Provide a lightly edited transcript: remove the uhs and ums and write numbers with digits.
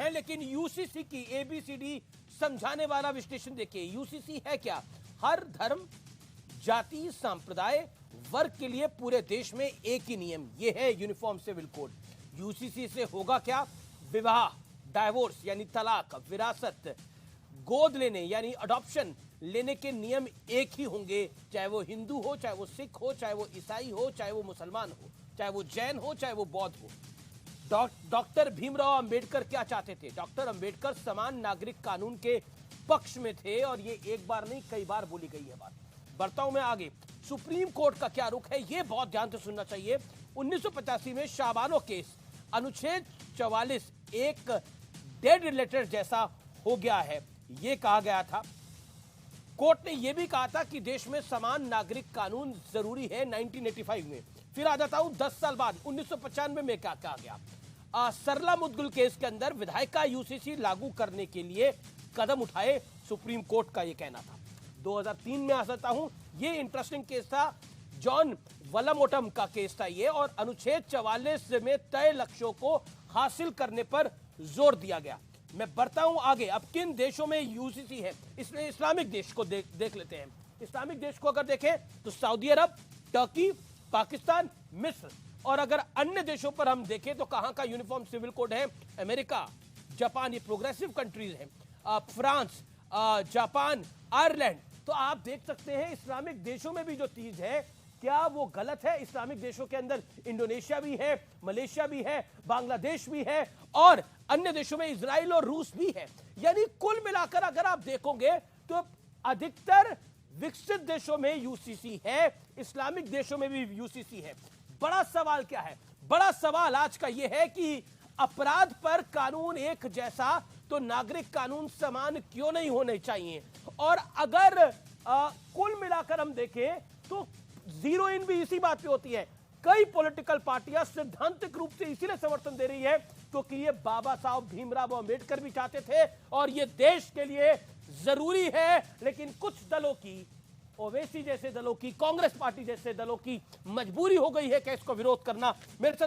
हैं, लेकिन यूसीसी की एबीसीडी समझाने वाला विश्लेषण देखिए। यूसीसी है क्या? हर धर्म, जाति, संप्रदाय, वर्ग के लिए पूरे देश में एक ही नियम, यह है यूनिफॉर्म सिविल कोड। यूसीसी से होगा क्या? विवाह, डाइवोर्स यानी तलाक, विरासत, गोद लेने यानी अडॉप्शन लेने के नियम एक ही होंगे, चाहे वो हिंदू हो, चाहे वो सिख हो, चाहे वो ईसाई हो, चाहे वो मुसलमान हो, चाहे वो जैन हो, चाहे वो बौद्ध हो। डॉक्टर भीमराव अंबेडकर क्या चाहते थे? डॉक्टर अंबेडकर समान नागरिक कानून के पक्ष में थे और ये एक बार नहीं कई बार बोली गई है बात। बढ़ता हूं मैं आगे। सुप्रीम कोर्ट का क्या रुख है, ये बहुत ध्यान से सुनना चाहिए। 1985 में शाबानो केस, अनुच्छेद 44 एक डेड लेटर जैसा हो गया है, ये कहा गया था। कोर्ट ने यह भी कहा था कि देश में समान नागरिक कानून जरूरी है 1985 में। फिर आ जाता हूं 10 साल बाद 1995 में क्या कहा गया। सरला मुदगुल केस के अंदर विधायिका यूसीसी लागू करने के लिए कदम उठाए, सुप्रीम कोर्ट का यह कहना था। 2003 में आ जाता हूं, यह इंटरेस्टिंग केस था, जॉन वलमोटम का केस था ये, और अनुच्छेद 44 में तय लक्ष्यों को हासिल करने पर जोर दिया गया। मैं बढ़ता हूं आगे। अब किन देशों में यूसीसी है? इसलिए इस्लामिक देश को देख लेते हैं। इस्लामिक देश को अगर देखें तो सऊदी अरब, टर्की, पाकिस्तान, मिस्र। और अगर अन्य देशों पर हम देखें तो कहां का यूनिफॉर्म सिविल कोड है? अमेरिका, जापान, ये प्रोग्रेसिव कंट्रीज हैं, फ्रांस, जापान, आयरलैंड। तो आप देख सकते हैं इस्लामिक देशों में भी जो चीज है, क्या वो गलत है? इस्लामिक देशों के अंदर इंडोनेशिया भी है, मलेशिया भी है, बांग्लादेश भी है, और अन्य देशों में इजराइल और रूस भी है। यानी कुल मिलाकर अगर आप देखोगे तो अधिकतर विकसित देशों में यूसीसी है, इस्लामिक देशों में भी यूसीसी है। बड़ा सवाल क्या है? बड़ा सवाल आज का यह है कि अपराध पर कानून एक जैसा, तो नागरिक कानून समान क्यों नहीं होने चाहिए? और अगर कुल मिलाकर हम देखें तो जीरो इन भी इसी बात पे होती है। कई पॉलिटिकल पार्टियां सैद्धांतिक रूप से इसीलिए समर्थन दे रही है क्योंकि ये बाबा साहब भीमराव अंबेडकर भी चाहते थे और ये देश के लिए जरूरी है। लेकिन कुछ दलों की, ओवैसी जैसे दलों की, कांग्रेस पार्टी जैसे दलों की मजबूरी हो गई है कि इसको विरोध करना। मेरे साथ